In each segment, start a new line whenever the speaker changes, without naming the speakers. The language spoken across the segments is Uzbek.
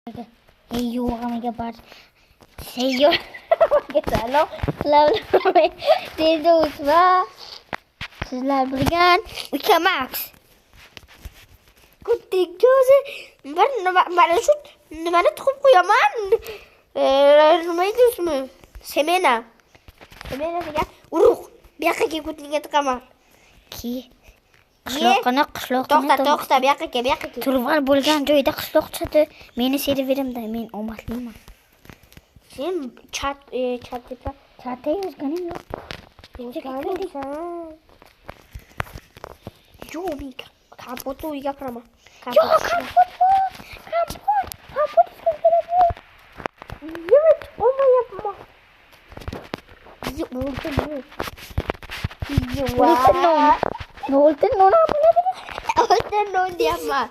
yo'g'imiga bar sayyor salom qilaman dedi va sizlar bilgan Ukamax kutdagi o'zi mana shu nimani tiqib qo'yaman nima edi ismi semena degan urug' bu yoqqa kutniga tiqaman qishloqni to'xta bu yoqqa turval bo'lgan joyda qishloq chati meni serverimda men omadliman sen chatda yozganing yo'q yo'q men kompotni uyga qiraman yo'q kompot yemek olmayapman Oltin non deyapman.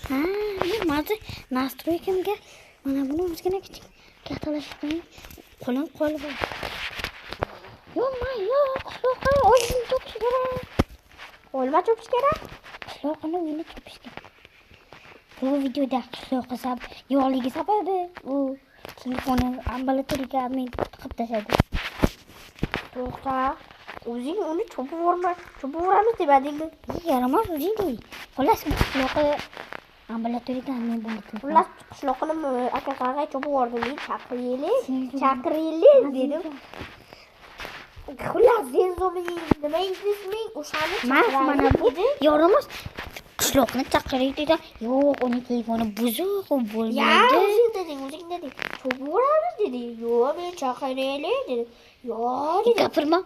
Men hozir nastroykimga mana buni o'zgina kichik katalashib qo'lim qolib. Yo'q, qishloqqa o'zim to'pish kerak. Olma to'pish kerak? Qishloqni o'zini to'pish kerak. Bu videoda qishloqqa yo'qligi sababi u telefonni ambulatoriyaga men tiqib tashladim. To'xta. O'zing uni cho'paveramiz demadingmi? Yaramas o'zing dey. Xullas qishloqqa ambulatoriyaga men bordim. Xullas qishloqni aka-qarg'a cho'paverdim. Men chaqiraylik dedim. Xullas Zenzoning nima ismi? O'shani mana bu yaramas qishloqni chaqiraylik dedi. Yo'q, uni telefoni buzuq bo'lmaydi. O'zing deding. Cho'paveramiz dedi. Yo'q, men chaqiraylik dedi. Yo'q, gapirma.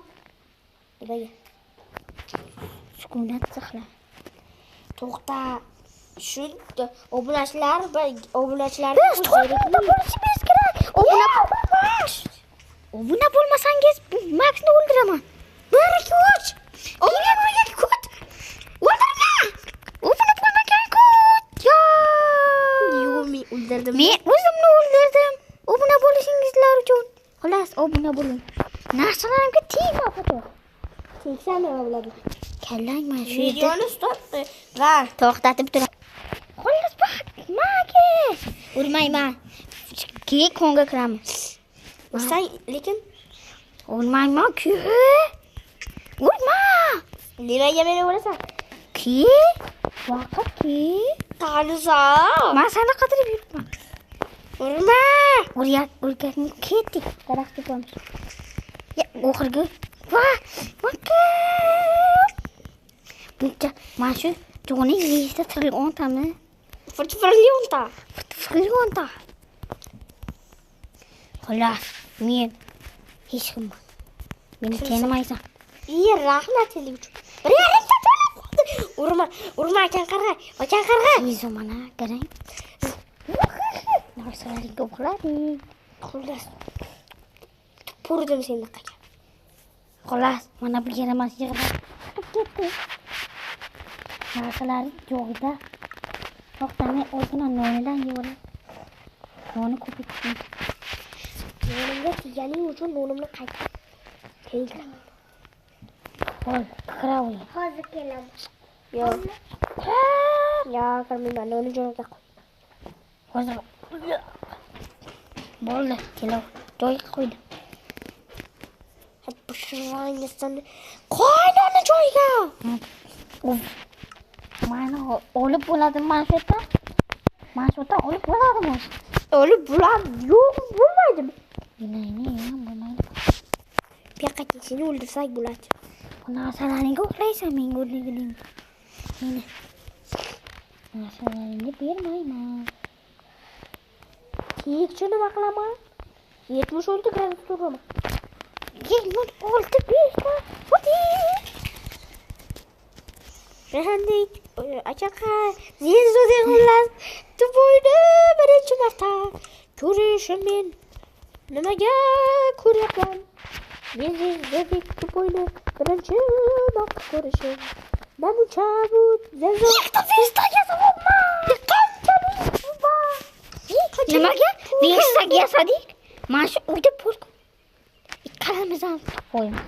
Sukunat saqla. To'xta. Shu obunachilar bo'lishimiz kerak. Obuna bo'lmasangiz Maxni o'ldiraman. 1 2 3. Obuna bo'lmagan kut. O'ldirma. Obuna bo'lmagan kut. Yo'q, men o'ldirdim. Men o'zimni o'ldirdim. Obuna bo'lishingizlar uchun. Xolos, obuna bo'ling. Narsalarimga tegma, foto. Teksam bo'ladi. Kallang mana shu videoni stop va to'xtatib tur. Xolos bak, mage. Urmayman. Keyin konga kiramiz. O'say, lekin urmayman ku. Urma. Nimaga meni urasan? Vaqt Tanisa. Men seni qidirib yuribman. Urma. Urgatni ketdik. Daraxt topamiz. Ya, oxirgi mana shu jo'ning yeyishda trilyontami? Trilionta. Xolos, men hech kimman. Meni tanimaysan. Rahmat eling uchun. Urma, akan qarg'a. Yezo mana, qarang. Narsalaring ko'p qiladi. Xolos. Purdim seni qaga. Xolos, mana bu yaramas yig'ib ketdi. Narsalar joyida. To'xtamay o'zini nonidan yeyoladi. Noni ko'paytirdim. Nonimga tiganing uchun nonimni qaytib keldim. Hol, qiraoy. Hozir kelaman. Yo'q. Qilmayman, nonni joyiga qo'y. Hozir. Bo'ldi, kelav. Joyiga qo'ydim. Pishirganingizdan qo'ynoni joyiga. Mana olib bo'ladimi mana shu yerda? Mana shu yerda olib bo'ladimi? Olib bo'ladi. Yo'q, bo'lmaydi. Nima bo'lmaydi. Bu yoqqa kelishini o'ldirsak bo'ladi. Bu narsalaringga uxlaysan, menga o'rnigining. Meni narsalaringni bermayman. Kekchi nima qilaman? 76 gradus turaman. 76 Hadi. Randik. Achaqa. Zenzo xullas. Tuboyni birinchi marta ko'rishim men. Nimaga ko'ryapman? Men Zenzo tuboyni birinchi marta ko'rishim. Namuncha bu Zenzo. Vestaga savobma. Qanchalik bu? Nimaga? Vestaga yasadik. Mana shu uyda pul Kalamizdan qo'yma.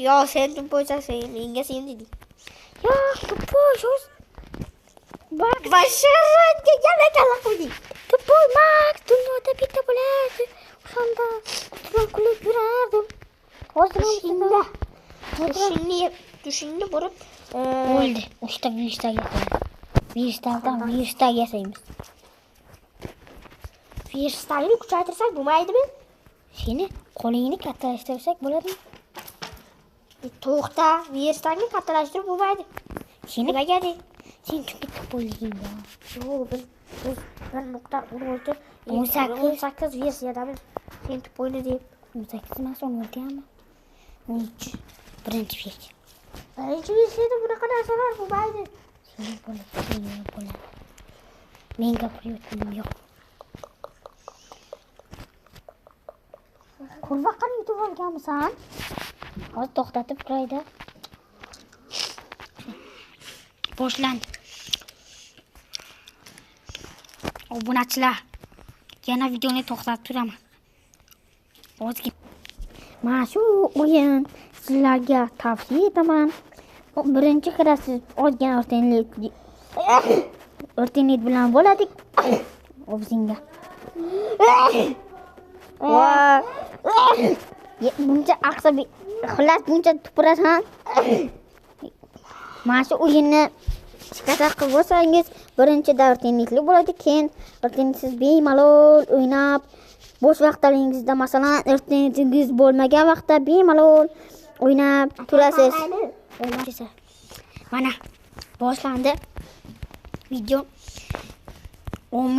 Yo, sen bo'ysasan, menga sen deding. Yo, bo'sh. Bak, basharanga gala qo'yding. Bo'lma.
Tushingni burib
bo'ldi. O'shta virusdagi virusdan yasaymiz.
Viruslarni kuchaytirsak bo'lmaydimi?
Seni qo'lingni kattalashtirsak bo'ladimi?
To'xta, viruslarni kattalashtirib bo'lmaydi.
Seni
Nimaga de?
sen kimga qo'yliging bor?
Yo'q, biz 1.16
18
versiyadamiz. Sen to'pni deb.
18 emas, 16 ham. 13 birinchi versiya.
Birinchi versiyada bunaqa narsalar bo'lmaydi.
Seni bo'ladi. Men gapirayotganim yo'q. Qurbaqqani yutib olganmisan? Hozir to'xtatib turaydi. Boshlandi. Obunachilar, yana videoni to'xtatib turaman. Ozgina. Mana shu o'yin sizlarga tavsiya etaman. Birinchi kirasiz, ozgina o'rtanlik bilan bo'ladi. O'zingga. Buncha aqsabiy, xullas buncha tupurasan. Mana shu o'yinni shikasta qilib bo'lsangiz, birinchida o'rtanlikli bo'ladi, keyin o'rtanliksiz bemalol o'ynab, bo'sh vaqtlaringizda masalan o'rtanligingiz bo'lmagan vaqtda bemalol o'ynab turasiz. Mana boshlandi video. 10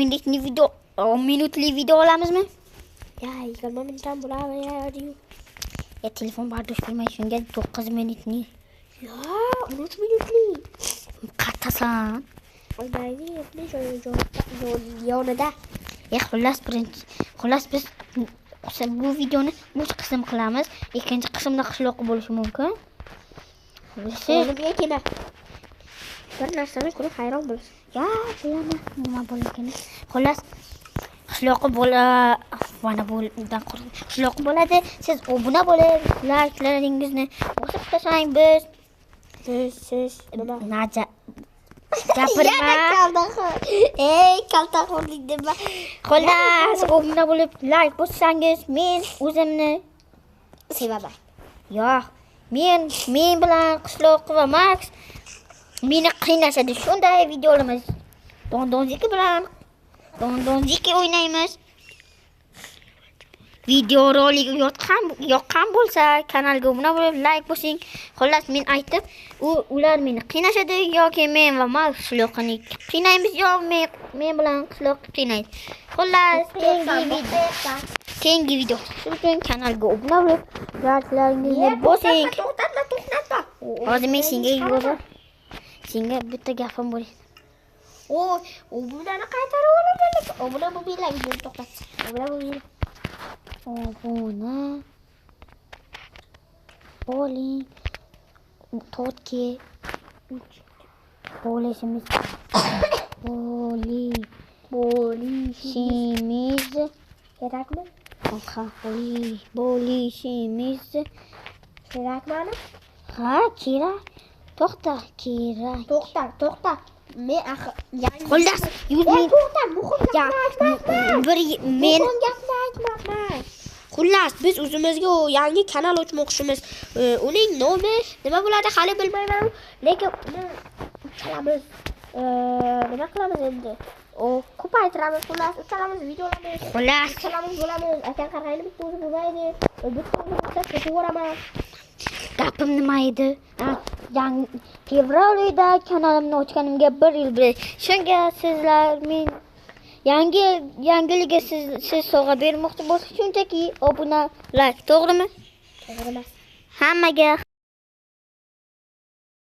minutli video olamizmi?
Ya, 20 minutdan bo'ladi ya.
Ya telefon bardosh qilmay shunga 9 minutni.
Ya, 13 minutli.
Qatasan.
Oymaydi, yonida.
Xullas biz bu videoni 3 qism qilamiz. Ikkinchi qismda qishloq bo'lishi mumkin.
O'zimga kelma. Bir narsani ko'rib hayron bo'lasiz.
Ya, bilaman nima bo'ligini. Xullas qishloqi bo'ladi. Siz obuna bo'lib, like'laringizni bosib tashlang. Biz nima? Gapirma.
Kaltaxo'rlik dema.
Xullas, obuna bo'lib, like bossangiz, men o'zimni
sevaman.
Yo'q, men bilan qishloq va Max meni qiynashadi. Shunday videolarimiz. Dondonziki bilan Dondonziki o'ynaymiz. Video rolik yoqqan bo'lsa, kanalga obuna bo'lib, like bosing. Xullas, men aytib, ular meni qiynashadi yoki men va Max qishloqni qiynaymiz yoki men bilan qishloq qiynaydi. Xullas, keyingi video uchun kanalga obuna bo'lib, like-laringizni bosing.
To'xtatma.
Hozir men senga bitta gapim bor.
Obunani qaytarib olaman. Obuna bo'lmaylar, videoni to'xtat. Obuna bo'lmaylar.
Obuna bo'ling. To'tki bo'lishimiz kerakmi? Bo'lishimiz
Kerakmi?
Ha, kerak. To'xta.
Men
xullas,
to'xta, muhim gapni aytmayman. Xullas, biz o'zimizga yangi kanal ochmoqchimiz. Uning nomi nima bo'ladi hali bilmayman, lekin uni uchalamiz. Nima qilamiz endi? Ko'paytiramiz, xullas, uchalamiz videolarni.
Xullas,
Uchalamiz bo'lamiz. Aka qarayli bitta o'zi bo'lmaydi. Bitta o'zi bo'lsa ketaveраman.
gapim nima edi? Fevralda kanalimni ochganimga 1 yil bo'ldi. Shunga sizlar men yangilikka siz sovg'a bermoqchi bo'lsangiz, shunchaki obuna, like, to'g'rimi?
To'g'ri emas.
Hammaga